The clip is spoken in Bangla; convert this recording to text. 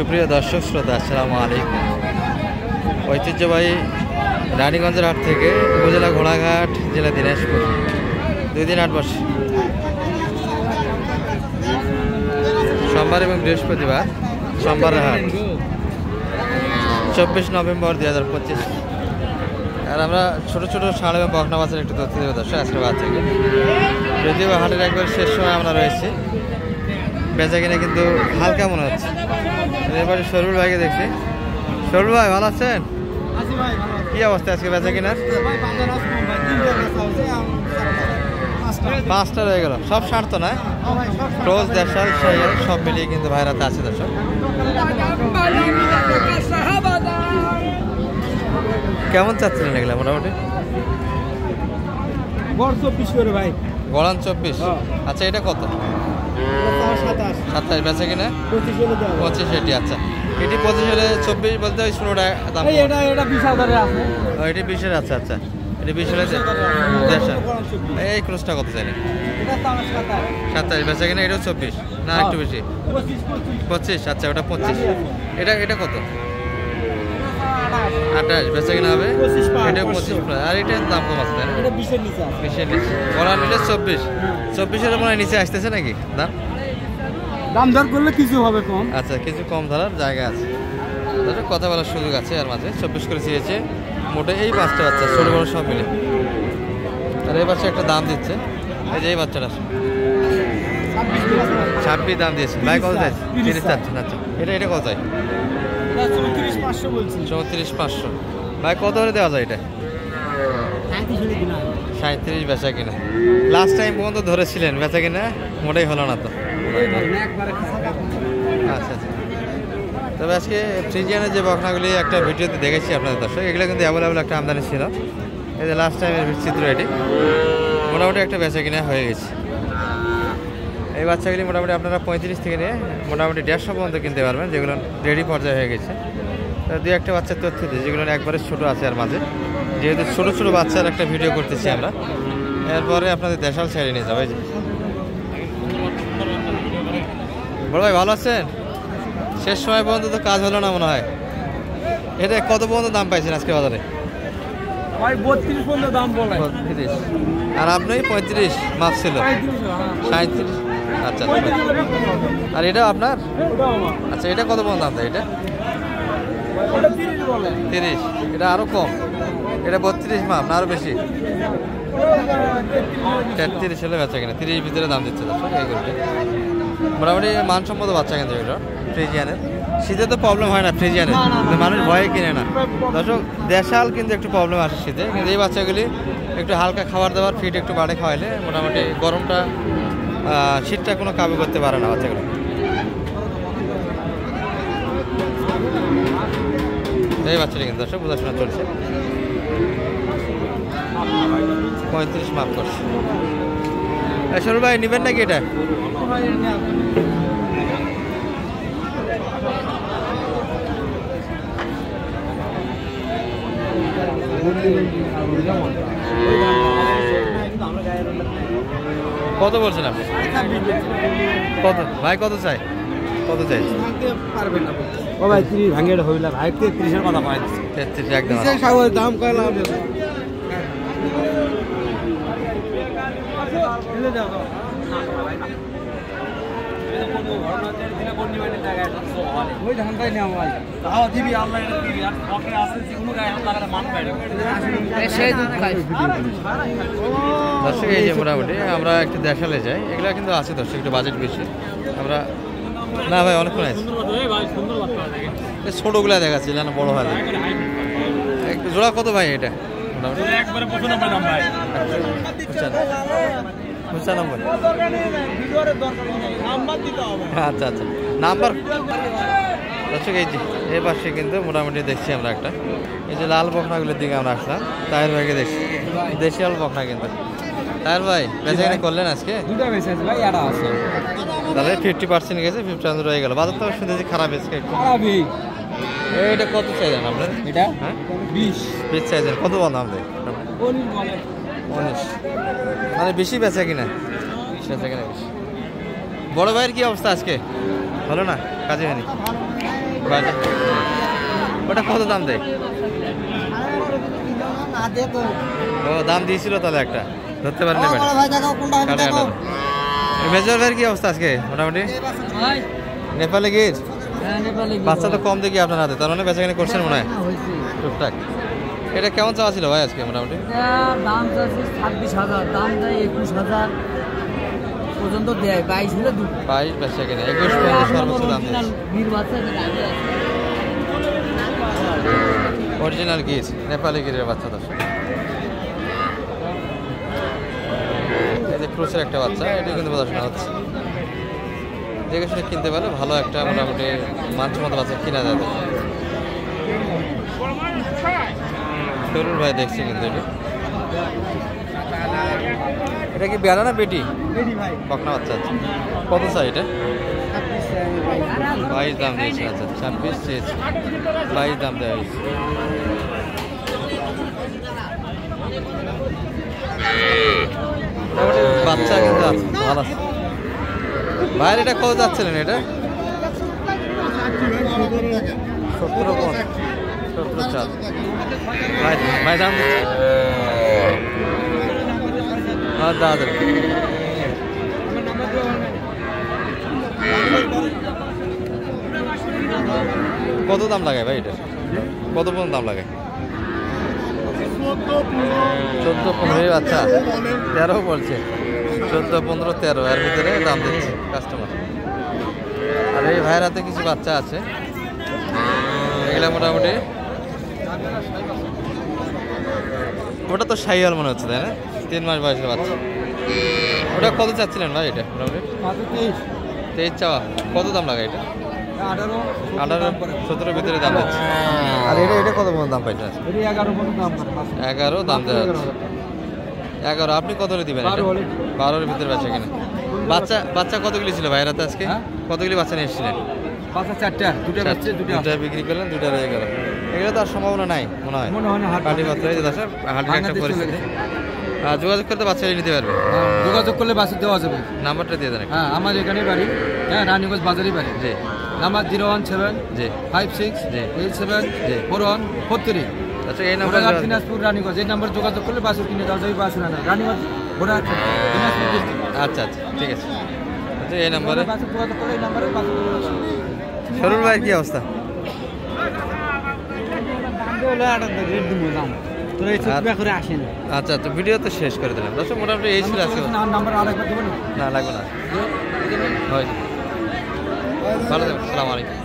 সুপ্রিয় দর্শক শ্রোতা, আসসালামু আলাইকুম। ঐতিহ্যবাহী রানীগঞ্জের হাট থেকে উপজেলা ঘোড়াঘাট, জেলা দিনাজপুর, 2 দিন হাট বসে। সোমবার এবং বৃহস্পতিবার সোমবারের হাট, 24 নভেম্বর 2025। আর আমরা ছোট ছোট ষাঁড় এবং বকনা বাছার একটু তথ্য দেবো দর্শক আজকের বাদ থেকে। যদিও হাটের একবার শেষ সময় আমরা রয়েছি, বেচা কিনে কিন্তু হালকা মনে হচ্ছে। এবারে সরুল ভাইকে দেখছি। সরুল ভাই ভালো আছেন? কি অবস্থা আজকে বেচা কিনার? 5টা রয়ে গেল। সব ষাঁড় তো না, ক্রস দেশাল সব মিলিয়ে কিন্তু ভাইরাতে আছে দর্শক। কেমন চাচ্ছিলেন এগুলা মোটামুটি? গড়ান 24। আচ্ছা, এটা কত? 27 বেচা কিনা 25 এটি। আচ্ছা, এটি 25 হলে 24 বলতে ওই 16 দাম। এটা 20,000 আছে। এটি 20-এর। আচ্ছা আচ্ছা, এটি 20 হলে দেশাল। এই ক্রসটা কত চাইলেন? 27 বেচা কিনা। এটাও 24 না একটু বেশি? 25। আচ্ছা, ওটা 25। এটা কত? 28 বেচা কিনা হবে। এটা 25। আর এটার দাম কম আছে, তাই না? 20-এর নিচে। ওরা নিলে 24। 24-এর মনে হয় নিচে আসতেছে নাকি দাম দর করলে কিছু হবে কম? আচ্ছা, কিছু কম ধরার জায়গা আছে, কথা বলার সুযোগ আছে। আর মাঝে 24 করে চেয়েছে মোটে এই 5টা বাচ্চা, ছোট বড় সব মিলে। আর এই বাচ্চা একটা দাম দিচ্ছে, এই যে এই বাচ্চাটা 26 দাম দিয়েছে। ভাই কত চাইছে? 30 চাচ্ছেন। আচ্ছা, এটা কত চাই? 34,500। ভাই কত করে দেওয়া যায় এটা? 37 বেচা কিনা। লাস্ট টাইম পর্যন্ত ধরেছিলেন, বেচা কিনা মোটেই হলো না তো। আচ্ছা আচ্ছা, তবে আজকে ফ্রিজিয়ানের যে বকনাগুলি একটা ভিডিওতে দেখেছি আপনাদের দর্শক, এগুলো কিন্তু অ্যাভেলেবল একটা আমদানি ছিল। এই যে লাস্ট টাইমের চিত্র, এটি মোটামুটি একটা বেচা কিনা হয়ে গেছে। এই বাচ্চাগুলি মোটামুটি আপনারা 35 থেকে নিয়ে মোটামুটি 150 পর্যন্ত কিনতে পারবেন, যেগুলো রেডি পর্যায়ে হয়ে গেছে। দুই একটা বাচ্চার তথ্য দিই, যেগুলো একবারে ছোটো আছে। আর মাঝে যেহেতু ছোটো ছোটো বাচ্চার একটা ভিডিও করতেছি আমরা, এরপরে আপনাদের দেশাল ছেড়ে নিয়ে যাবো। এই যে বড় ভাই ভালো আছেন? শেষ সময় পর্যন্ত তো কাজ হলো না মনে হয়। এটা কত পর্যন্ত দাম পাইছেন আজকে বাজারে? 32 পর্যন্ত দাম বলে। 32। আর আপনি 35 মাপ ছিল? 37। আচ্ছা, আর এটা আপনার? আচ্ছা, এটা কত পর্যন্ত দাম দেয়? এটা 30। এটা আরো কম। এটা 32 মাপ না আরো বেশি? 33 হলে বেচা কিনা। 30 ভিতরে দাম দিচ্ছে দর্শক। এই করতে মোটামুটি মানসম্মত বাচ্চা কিন্তু এগুলো ফ্রিজিয়ানের। শীতে তো প্রবলেম হয় না ফ্রিজিয়ানের, মানুষ ভয়ে কিনে না দর্শক। দেশাল কিন্তু একটু প্রবলেম আসে শীতে, কিন্তু এই বাচ্চাগুলি একটু হালকা খাবার দাবার ফিট একটু বাড়ে খাওয়াইলে মোটামুটি গরমটা শীতটা কোনো কাবু করতে পারে না বাচ্চাগুলো। এই বাচ্চাটা কিন্তু দর্শক বোঝাশোনা চলছে। 35 মাপ করছে। সরু ভাই নেবেন নাকি এটা? কত বলছেন আপনি? কত ভাই? কত চাই? কত চাই? ও ভাই 30 ভাঙে হইলা ভাই। 33-এর কথা পাই। 33 একদম দাম কয়লা হবে? ওই ধানটাই নেওয়া ভাই। তাও দিবি আল্লাহ এটা দিবি। আর পকেটে আছে যে কোনো গায়ে হাত লাগালে মান পাইবে। সেই দুধ খাই দর্শক। এই যে মোটামুটি আমরা একটু দেখালে যাই, এগুলো কিন্তু আছে দর্শক, একটু বাজেট বেশি। আমরা না ভাই অনেকক্ষণ আছে। ছোটগুলা দেখাচ্ছি না, বড় হয় একটু জোড়া কত ভাই এটা? একবারে 95 দাম ভাই। 95। আচ্ছা আচ্ছা, নাম্বার দর্শক। এই যে এই পাশে কিন্তু মোটামুটি দেখছি আমরা একটা, এই যে লাল বকনাগুলোর দিকে আমরা আসলাম। তাহের ভাইকে দেখছি, দেশি লাল বকনা কিন্তু। তাহের ভাই বেচা কিনে করলেন আজকে? তাহলে 50% গেছে, 50% রয়ে গেল। বাজার তো শুনেছি খারাপ এসে একটু। এইটা কত চাইছেন আপনার? এটা 20 চাইছেন। কত বল দাম দেয়? 19। মানে বেশি বেচা কিনা? বেচা কিনা বেশি। বড় ভাইয়ের কি অবস্থা আজকে? ভালো না? কাজে হয়নি? ওটা কত দাম দেয়? ও দাম দিয়েছিল তাহলে একটা ধরতে পারেন। মেজর ভাইয়ের কি অবস্থা আজকে মোটামুটি? নেপালে গিয়ে বাচ্চা তো কম দেখি আপনার হাতে, তার মানে বেচাকেনি করছেন মনে হয় টুকটাক। এটা কেমন চাওয়া ছিল ভাই আজকে মোটামুটি? দাম 26,000, দাম দেয় 21,000 পর্যন্ত দেয়। 22 হলে 22 বেচাকেনি, 21 পর্যন্ত সর্বোচ্চ দাম দিচ্ছে। অরিজিনাল গিজ, নেপালি গিরের বাচ্চা দর্শক। এই যে ক্রুসের একটা বাচ্চা, এটা কিন্তু পড়াশোনা হচ্ছে, দেখে শুনে কিনতে পারলে ভালো একটা মোটামুটি মানসম্মত বাচ্চা কিনা যাবে। তরুণ ভাই দেখছি কিন্তু এটা কি বেড়া না বেটি? বকনা বাচ্চা আছে। কত চাই এটা? 22 দাম দিয়েছে। আচ্ছা 26 চেয়েছে, 22 দাম দেওয়া হয়েছে। বাচ্চা কিন্তু আছে, ভালো আছে। ভাইয়ের এটা কত যাচ্ছিলেন? এটা 17 চাল। ভাই দাম দিচ্ছে দাদা। কত দাম লাগায় ভাই এটা? কত পর্যন্ত দাম লাগায়? 14-15। আচ্ছা 13 বলছে, 14-15-13 এর ভিতরে দাম দিচ্ছে কাস্টমার। আর এই ভাইয়ের হাতে কিছু বাচ্চা আছে, এগুলো মোটামুটি। ওটা তো শাহিওয়াল মনে হচ্ছে, তাই না? 3 মাস বয়সের বাচ্চা। ওটা কত চাচ্ছিলেন ভাই এটা মোটামুটি? 23 চাওয়া। কত দাম লাগায় এটা? 18-17 ভিতরে দাম যাচ্ছে। আর এটা কত পর্যন্ত দাম পাইছে? 11 দাম দেওয়া যাচ্ছে। 11 আপনি কত দিবেন? 12-এর ভিতরে বেচা কিনা। বাচ্চা কতগুলি ছিল ভাইয়ের হাতে আজকে? কতগুলি বাচ্চা নিয়ে এসেছিলেন? দুটা বিক্রি করলেন, 2টা রয়ে গেল। এগুলো তো আর সম্ভাবনা নাই মনে হয়। হাটের একটা পরিস্থিতি। যোগাযোগ করতে বাচ্চা নিতে পারবে? যোগাযোগ করলে বাচ্চা দেওয়া যাবে। নাম্বারটা দিয়ে দেন। হ্যাঁ, আমার এখানে বাড়ি, হ্যাঁ, রানীগঞ্জ বাজারই বাড়ি। জি। নাম্বার 01756874143। আচ্ছা এই নাম্বার দিনাজপুর রানীগঞ্জ, এই নাম্বার যোগাযোগ করলে বাছুর কিনে দেওয়া যাবে। বাছুর আনা রানীগঞ্জ দিনাজপুর ডিস্ট্রিক্ট। আচ্ছা ঠিক আছে। আচ্ছা এই নাম্বারে যোগাযোগ করলে এই নাম্বারে বাছুর। সরুল ভাই কি অবস্থা? আচ্ছা ভিডিও তো শেষ করে দিলাম দর্শক, মোটামুটি এই ছিল আজকে। না লাগবে না, ভালো থাকবেন, আসসালামু আলাইকুম।